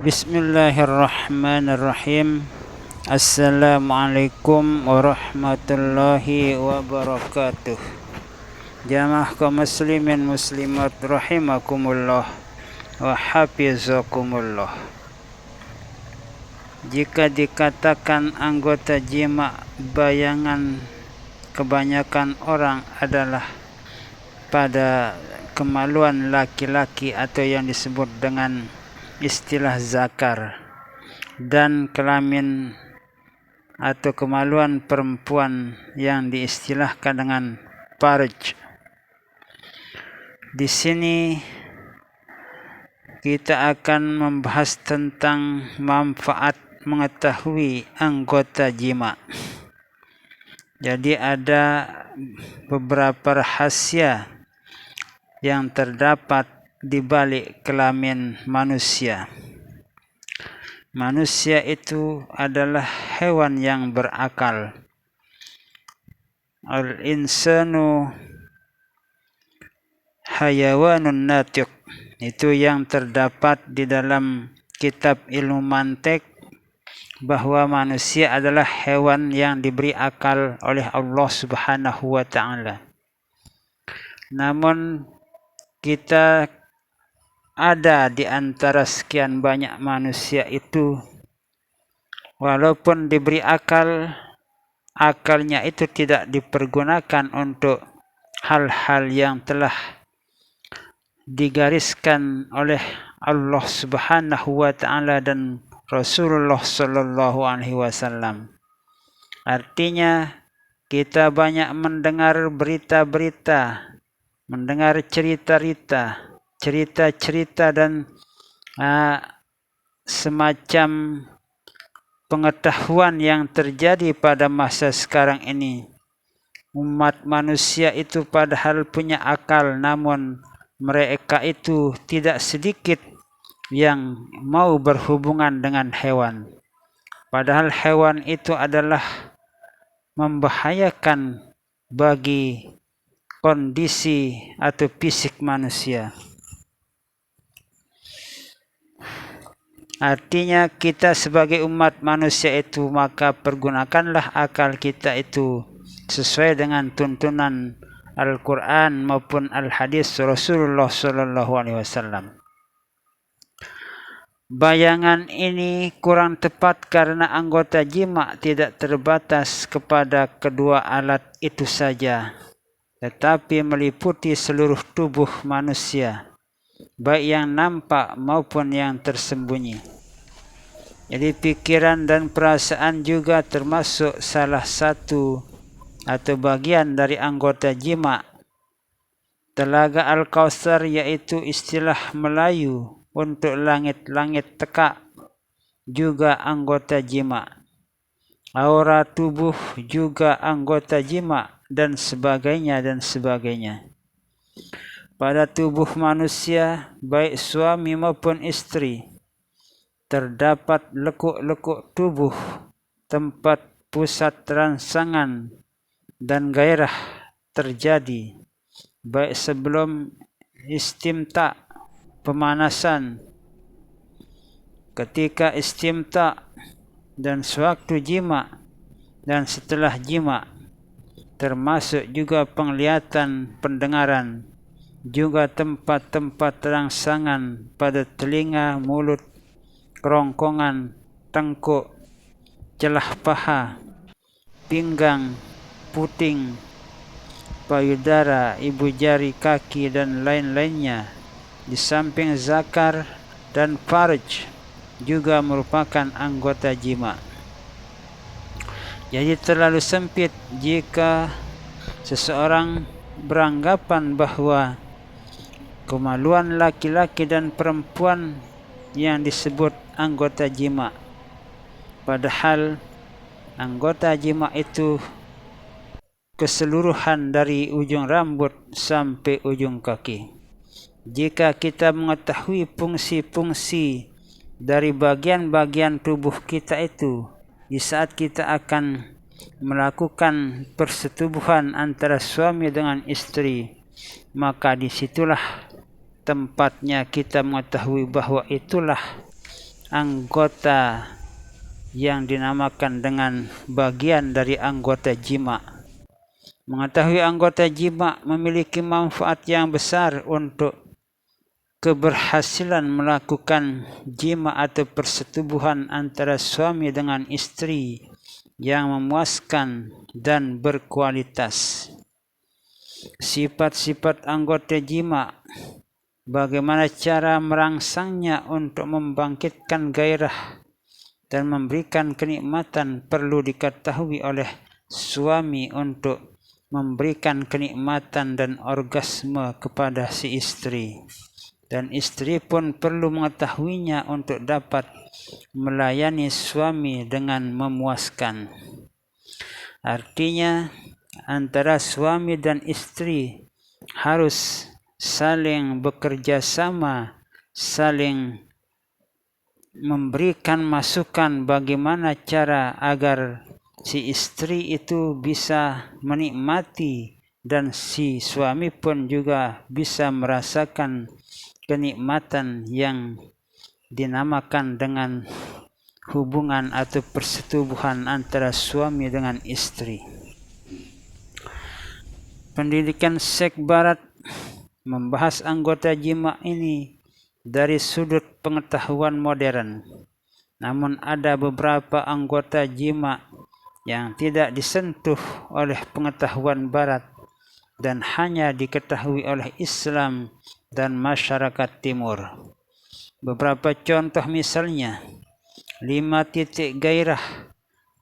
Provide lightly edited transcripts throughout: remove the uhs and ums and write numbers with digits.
Bismillahirrahmanirrahim. Assalamualaikum warahmatullahi wabarakatuh. Jamaah kaum muslimin muslimat rahimakumullah wa hafizakumullah. Jika dikatakan anggota jima, bayangan kebanyakan orang adalah pada kemaluan laki-laki atau yang disebut dengan istilah zakar, dan kelamin atau kemaluan perempuan yang diistilahkan dengan farj. Di sini kita akan membahas tentang manfaat mengetahui anggota jima. Jadi ada beberapa rahasia yang terdapat di balik kelamin manusia. Manusia itu adalah hewan yang berakal. Al-insanu hayawanun natiq. Itu yang terdapat di dalam kitab ilmu mantik, bahwa manusia adalah hewan yang diberi akal oleh Allah Subhanahu wa ta'ala. Namun kita ada di antara sekian banyak manusia itu, walaupun diberi akal, akalnya itu tidak dipergunakan untuk hal-hal yang telah digariskan oleh Allah Subhanahu wa ta'ala dan Rasulullah sallallahu alaihi wasallam. Artinya kita banyak mendengar berita-berita, mendengar cerita-cerita dan semacam pengetahuan yang terjadi pada masa sekarang ini. Umat manusia itu padahal punya akal, namun mereka itu tidak sedikit yang mau berhubungan dengan hewan. Padahal hewan itu adalah membahayakan bagi kondisi atau fisik manusia. Artinya kita sebagai umat manusia itu, maka pergunakanlah akal kita itu sesuai dengan tuntunan Al-Quran maupun Al-Hadis Rasulullah sallallahu alaihi wasallam. Bayangan ini kurang tepat karena anggota jima tidak terbatas kepada kedua alat itu saja, tetapi meliputi seluruh tubuh manusia, baik yang nampak maupun yang tersembunyi. Jadi pikiran dan perasaan juga termasuk salah satu atau bagian dari anggota jima. Telaga Al-Kautsar yaitu istilah Melayu untuk langit-langit tekak juga anggota jima. Aura tubuh juga anggota jima, dan sebagainya dan sebagainya. Pada tubuh manusia, baik suami maupun istri, terdapat lekuk-lekuk tubuh, tempat pusat rangsangan dan gairah terjadi, baik sebelum istimta, pemanasan, ketika istimta, dan sewaktu jima, dan setelah jima, termasuk juga penglihatan, pendengaran, juga tempat-tempat rangsangan pada telinga, mulut, kerongkongan, tengkuk, celah paha, pinggang, puting, payudara, ibu jari kaki, dan lain-lainnya. Di samping zakar dan farj juga merupakan anggota jima. Jadi terlalu sempit jika seseorang beranggapan bahwa kemaluan laki-laki dan perempuan yang disebut anggota jima. Padahal anggota jima itu keseluruhan dari ujung rambut sampai ujung kaki. Jika kita mengetahui fungsi-fungsi dari bagian-bagian tubuh kita itu, di saat kita akan melakukan persetubuhan antara suami dengan istri, maka disitulah tempatnya kita mengetahui bahwa itulah anggota yang dinamakan dengan bagian dari anggota jima. Mengetahui anggota jima memiliki manfaat yang besar untuk keberhasilan melakukan jima atau persetubuhan antara suami dengan istri yang memuaskan dan berkualitas. Sifat-sifat anggota jima, bagaimana cara merangsangnya untuk membangkitkan gairah dan memberikan kenikmatan perlu diketahui oleh suami untuk memberikan kenikmatan dan orgasme kepada si istri. Dan istri pun perlu mengetahuinya untuk dapat melayani suami dengan memuaskan. Artinya, antara suami dan istri harus saling bekerja sama, saling memberikan masukan bagaimana cara agar si istri itu bisa menikmati dan si suami pun juga bisa merasakan kenikmatan yang dinamakan dengan hubungan atau persetubuhan antara suami dengan istri. Pendidikan seks barat membahas anggota jima ini dari sudut pengetahuan modern. Namun ada beberapa anggota jima yang tidak disentuh oleh pengetahuan barat dan hanya diketahui oleh Islam dan masyarakat timur. Beberapa contoh misalnya, 5 titik gairah,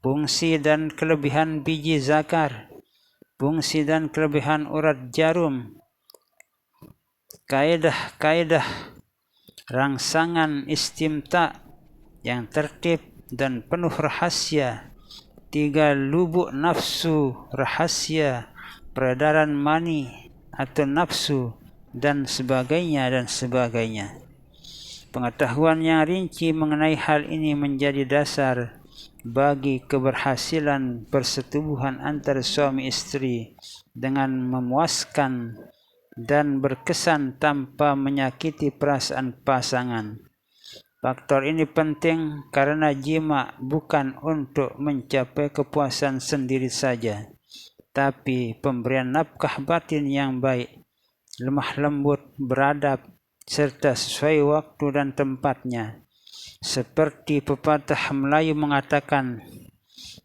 fungsi dan kelebihan biji zakar, fungsi dan kelebihan urat jarum, kaedah-kaedah rangsangan istimta yang tertib dan penuh rahasia, 3 lubuk nafsu rahasia, peredaran mani atau nafsu, dan sebagainya dan sebagainya. Pengetahuan yang rinci mengenai hal ini menjadi dasar bagi keberhasilan persetubuhan antara suami istri dengan memuaskan dan berkesan tanpa menyakiti perasaan pasangan. Faktor ini penting karena jima bukan untuk mencapai kepuasan sendiri saja, tapi pemberian nafkah batin yang baik, lemah lembut, beradab, serta sesuai waktu dan tempatnya. Seperti pepatah Melayu mengatakan,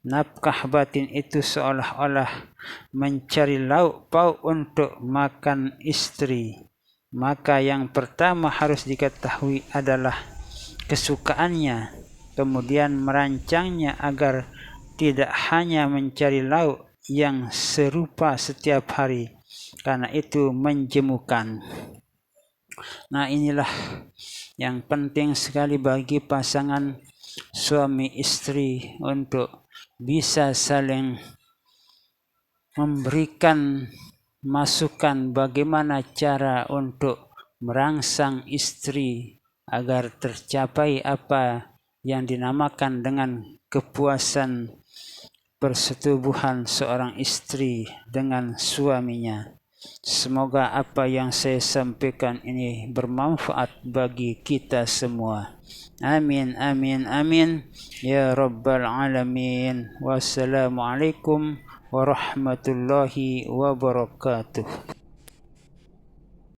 nafkah batin itu seolah-olah mencari lauk pauk untuk makan istri. Maka yang pertama harus diketahui adalah kesukaannya, kemudian merancangnya agar tidak hanya mencari lauk yang serupa setiap hari, karena itu menjemukan. Nah, inilah yang penting sekali bagi pasangan suami istri untuk bisa saling memberikan masukan bagaimana cara untuk merangsang istri agar tercapai apa yang dinamakan dengan kepuasan persetubuhan seorang istri dengan suaminya. Semoga apa yang saya sampaikan ini bermanfaat bagi kita semua. Amin, amin, amin. Ya Rabbal Alamin. Wassalamualaikum warahmatullahi wabarakatuh.